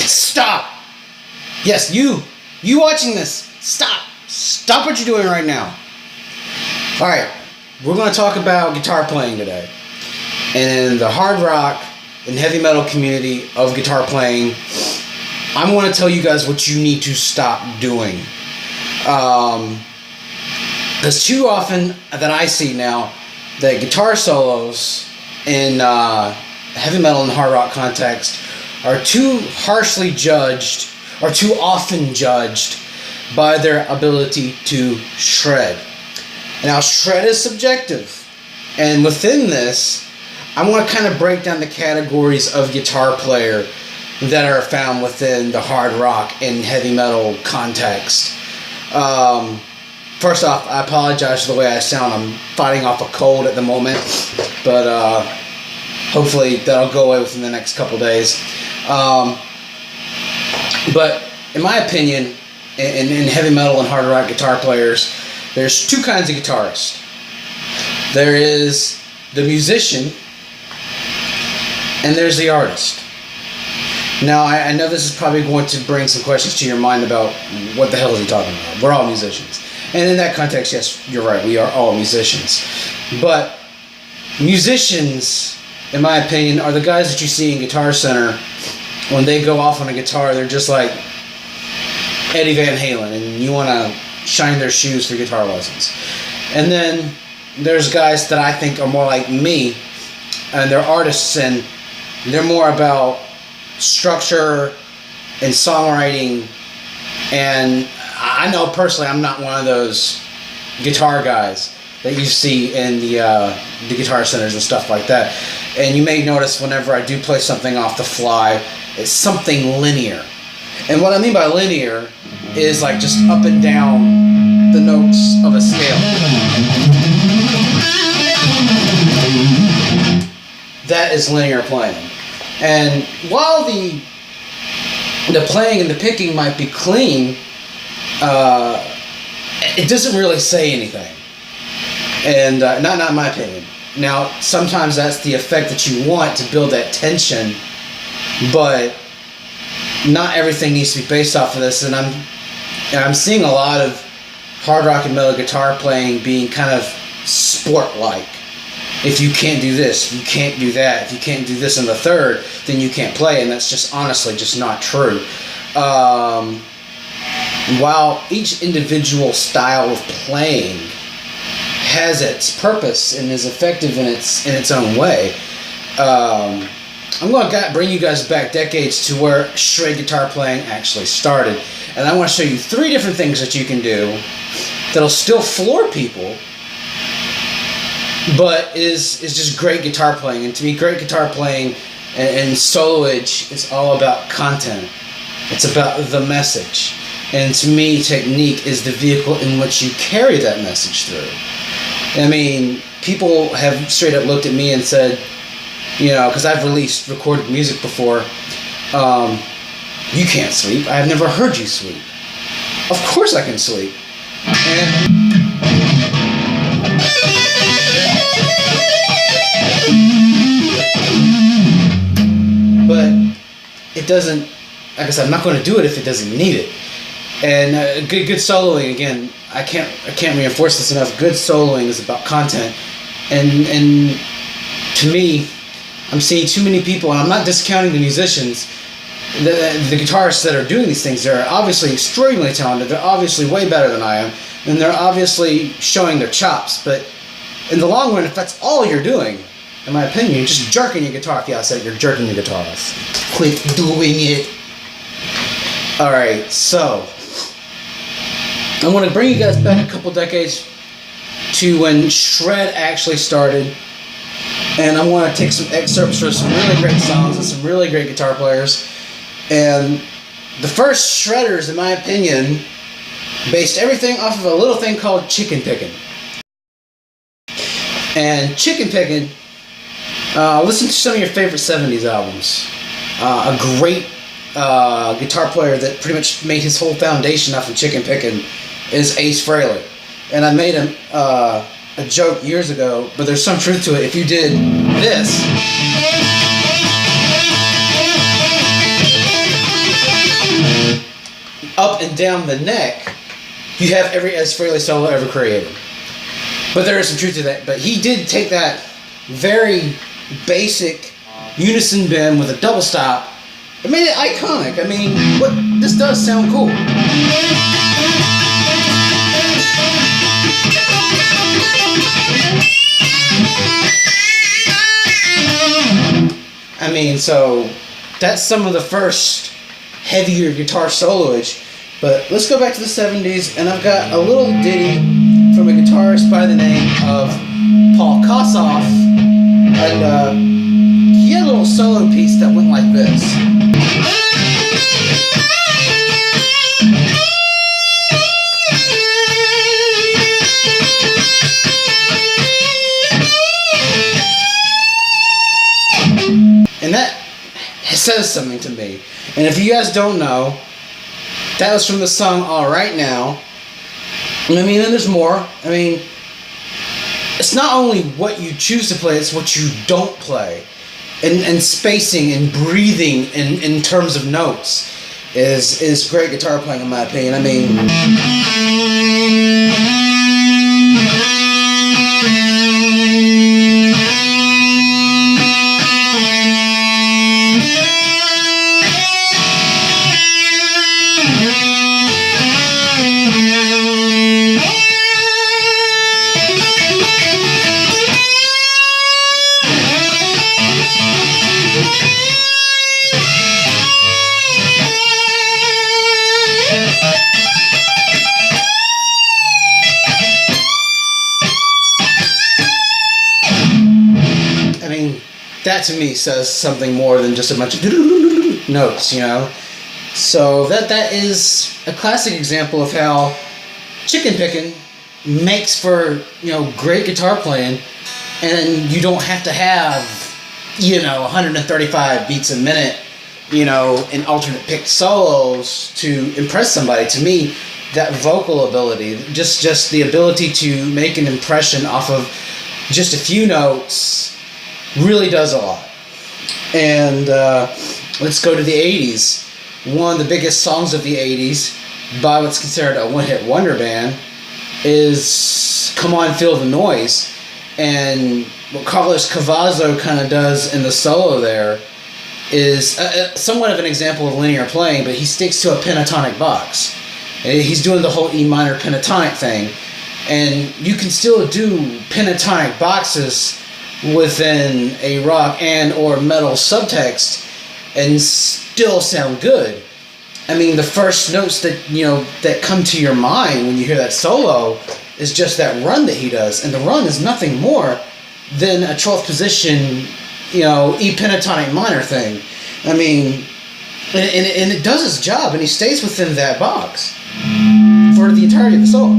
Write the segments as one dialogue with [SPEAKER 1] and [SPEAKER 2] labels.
[SPEAKER 1] Stop! Yes, you watching this, stop! Stop what you're doing right now. Alright, we're going to talk about guitar playing today. And in the hard rock and heavy metal community of guitar playing, I'm going to tell you guys what you need to stop doing. Because too often that I see now that guitar solos in heavy metal and hard rock context are too harshly judged, or too often judged, by their ability to shred. Now, shred is subjective, and within this, I want to kind of break down the categories of guitar player that are found within the hard rock and heavy metal context. First off, I apologize for the way I sound. I'm fighting off a cold at the moment, but hopefully that'll go away within the next couple days. But in my opinion, in heavy metal and hard rock guitar players, there's two kinds of guitarists. There is the musician, and there's the artist. Now, I know this is probably going to bring some questions to your mind about what the hell is he talking about. We're all musicians. And in that context, yes, you're right, we are all musicians. But musicians, in my opinion, are the guys that you see in Guitar Center. When they go off on a guitar, they're just like Eddie Van Halen, and you want to shine their shoes for guitar lessons. And then there's guys that I think are more like me, and they're artists, and they're more about structure and songwriting. And I know personally I'm not one of those guitar guys that you see in the guitar centers and stuff like that. And you may notice whenever I do play something off the fly, it's something linear. And what I mean by linear is like just up and down the notes of a scale. That is linear playing. And while the playing and the picking might be clean, it doesn't really say anything. And not in my opinion. Now, sometimes that's the effect that you want to build that tension, but not everything needs to be based off of this. And I'm seeing a lot of hard rock and metal guitar playing being kind of sport-like. If you can't do this, you can't do that. If you can't do this in the third, then you can't play. And that's just honestly just not true. While each individual style of playing has its purpose and is effective in its own way, I'm going to bring you guys back decades to where shred guitar playing actually started. And I want to show you 3 different things that you can do that'll still floor people, but is just great guitar playing. And to me, great guitar playing and soloage is all about content. It's about the message. And to me, technique is the vehicle in which you carry that message through. I mean, people have straight up looked at me and said, you know, because I've recorded music before, you can't sleep. I've never heard you sleep. Of course I can sleep. But it doesn't, like I said, I'm not going to do it if it doesn't need it. And good soloing, again, I can't reinforce this enough. Good soloing is about content. And to me, I'm seeing too many people, and I'm not discounting the musicians, the guitarists that are doing these things. They're obviously extremely talented. They're obviously way better than I am. And they're obviously showing their chops. But in the long run, if that's all you're doing, in my opinion, you're just jerking your guitar off. Yeah, I said you're jerking your guitar off. Quit doing it. Alright, so I want to bring you guys back a couple decades to when shred actually started. And I want to take some excerpts from some really great songs and some really great guitar players. And the first shredders, in my opinion, based everything off of a little thing called chicken picking. And chicken picking, listen to some of your favorite 70s albums. A great guitar player that pretty much made his whole foundation off of chicken picking is Ace Frehley. And I made him a joke years ago, but there's some truth to it. If you did this, up and down the neck, you have every S. Frehley solo ever created. But there is some truth to that. But he did take that very basic unison bend with a double stop. It made it iconic. I mean, this does sound cool. I mean, so that's some of the first heavier guitar soloage. But let's go back to the 70s, and I've got a little ditty from a guitarist by the name of Paul Kossoff, and he had a little solo piece that went like this. And that says something to me. And if you guys don't know, that was from the song All Right Now. I mean, and there's more. I mean, it's not only what you choose to play, it's what you don't play. And spacing and breathing in terms of notes is great guitar playing, in my opinion. I mean... that to me says something more than just a bunch of notes, you know. So that is a classic example of how chicken picking makes for, you know, great guitar playing, and you don't have to have, you know, 135 beats a minute, you know, in alternate picked solos to impress somebody. To me, that vocal ability, just the ability to make an impression off of just a few notes, really does a lot. And let's go to the 80s. One of the biggest songs of the 80s, by what's considered a one-hit wonder band, is Come On Feel the Noise. And what Carlos Cavazo kind of does in the solo there is somewhat of an example of linear playing, but he sticks to a pentatonic box. He's doing the whole E minor pentatonic thing. And you can still do pentatonic boxes within a rock and or metal subtext and still sound good. I mean, the first notes that, you know, that come to your mind when you hear that solo is just that run that he does, and the run is nothing more than a 12th position, you know, E pentatonic minor thing. I mean, and it does its job, and he stays within that box for the entirety of the solo.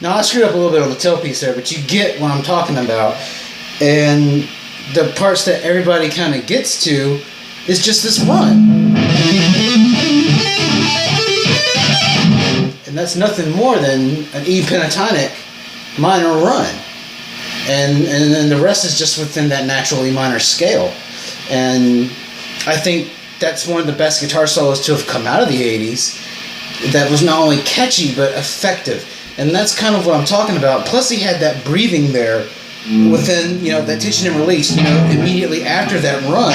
[SPEAKER 1] Now, I screwed up a little bit on the tailpiece there, but you get what I'm talking about. And the parts that everybody kind of gets to is just this run. And that's nothing more than an E pentatonic minor run. And then the rest is just within that natural E minor scale. And I think that's one of the best guitar solos to have come out of the 80s. That was not only catchy, but effective. And that's kind of what I'm talking about. Plus, he had that breathing there within, you know, that tension and release. You know, immediately after that run,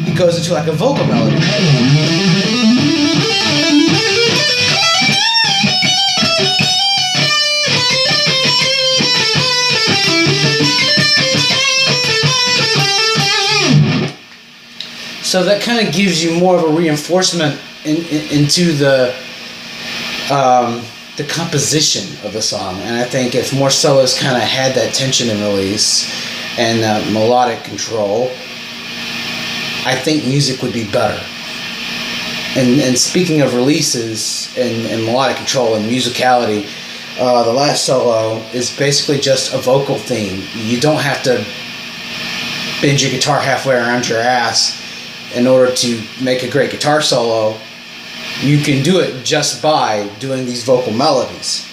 [SPEAKER 1] he goes into like a vocal melody. So that kind of gives you more of a reinforcement into the the composition of the song. And I think if more soloists kind of had that tension and release and melodic control, I think music would be better. And speaking of releases and melodic control and musicality, the last solo is basically just a vocal theme. You don't have to bend your guitar halfway around your ass in order to make a great guitar solo. You can do it just by doing these vocal melodies.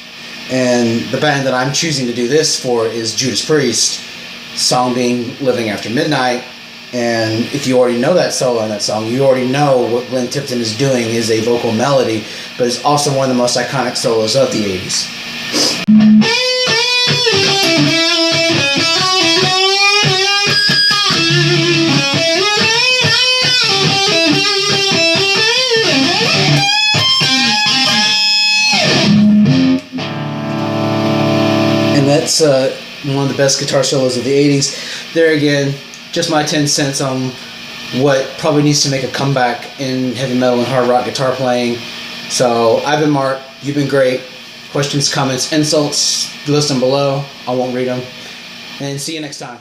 [SPEAKER 1] And the band that I'm choosing to do this for is Judas Priest, song being Living After Midnight. And if you already know that solo in that song, you already know what Glenn Tipton is doing is a vocal melody, but it's also one of the most iconic solos of the 80s. And that's one of the best guitar solos of the 80s. There again, just my 10 cents on what probably needs to make a comeback in heavy metal and hard rock guitar playing. So I've been Mark. You've been great. Questions, comments, insults, list them below. I won't read them. And see you next time.